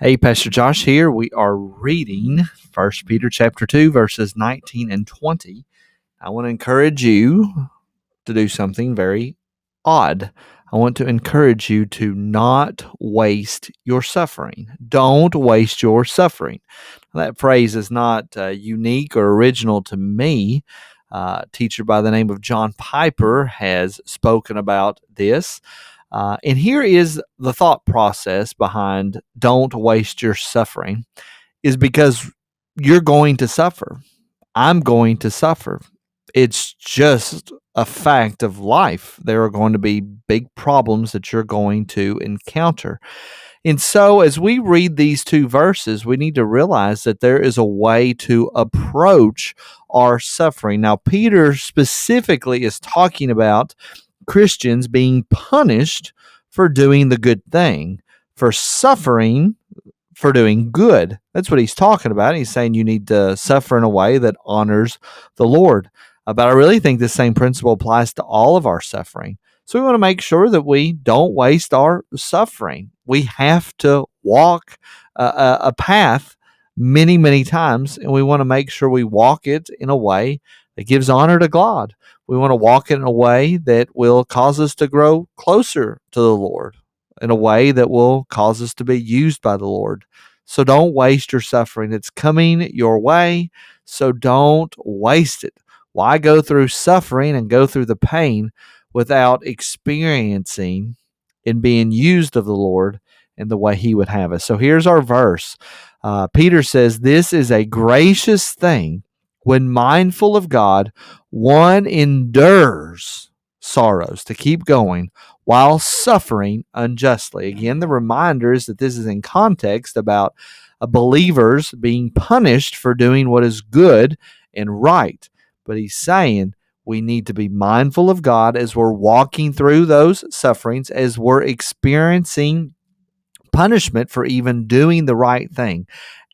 Hey, Pastor Josh here. We are reading 1 Peter chapter 2, verses 19 and 20. I want to encourage you to do something very odd. I want to encourage you to not waste your suffering. Don't waste your suffering. That phrase is not unique or original to me. A teacher by the name of John Piper has spoken about this. And here is the thought process behind don't waste your suffering is because you're going to suffer. I'm going to suffer. It's just a fact of life. There are going to be big problems that you're going to encounter. And so, as we read these two verses, we need to realize that there is a way to approach our suffering. Now, Peter specifically is talking about Christians being punished for doing the good thing, for suffering for doing good. That's what he's talking about. He's saying you need to suffer in a way that honors the Lord. But I really think the same principle applies to all of our suffering. So we want to make sure that we don't waste our suffering. We have to walk a path many, many times, and we want to make sure we walk it in a way that gives honor to God. We want to walk it in a way that will cause us to grow closer to the Lord, in a way that will cause us to be used by the Lord. So don't waste your suffering. It's coming your way, so don't waste it. Why go through suffering and go through the pain without experiencing and being used of the Lord in the way He would have us? So here's our verse. Peter says, "This is a gracious thing when mindful of God, one endures sorrows," to keep going, while suffering unjustly. Again, the reminder is that this is in context about believers being punished for doing what is good and right. But he's saying we need to be mindful of God as we're walking through those sufferings, as we're experiencing punishment for even doing the right thing.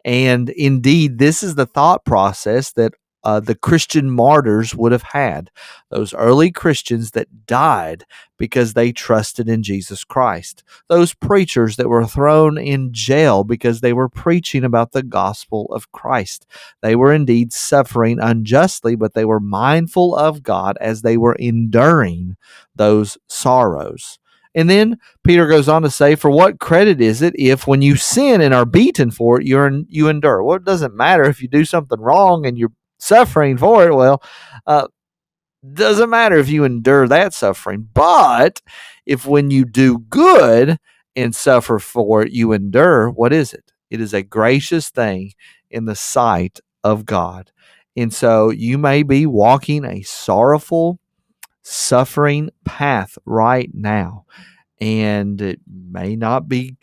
And indeed, this is the thought process that the Christian martyrs would have had. Those early Christians that died because they trusted in Jesus Christ. Those preachers that were thrown in jail because they were preaching about the gospel of Christ. They were indeed suffering unjustly, but they were mindful of God as they were enduring those sorrows. And then Peter goes on to say, "For what credit is it if when you sin and are beaten for it, you endure?" Well, it doesn't matter if you do something wrong and you're suffering for it. Well, doesn't matter if you endure that suffering. But if when you do good and suffer for it, you endure, what is it? It is a gracious thing in the sight of God. And so you may be walking a sorrowful, suffering path right now. And it may not be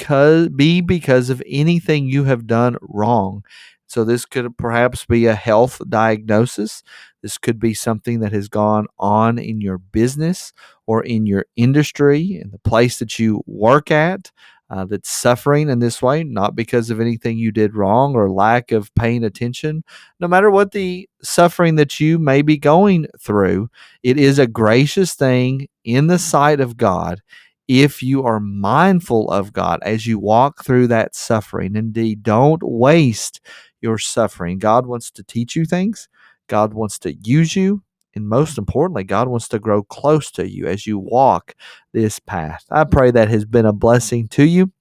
because of anything you have done wrong. So this could perhaps be a health diagnosis. This could be something that has gone on in your business or in your industry, in the place that you work at, that's suffering in this way, not because of anything you did wrong or lack of paying attention. No matter what the suffering that you may be going through, it is a gracious thing in the sight of God if you are mindful of God as you walk through that suffering. Indeed, don't waste your suffering. God wants to teach you things. God wants to use you. And most importantly, God wants to grow close to you as you walk this path. I pray that has been a blessing to you,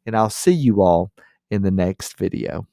and I'll see you all in the next video.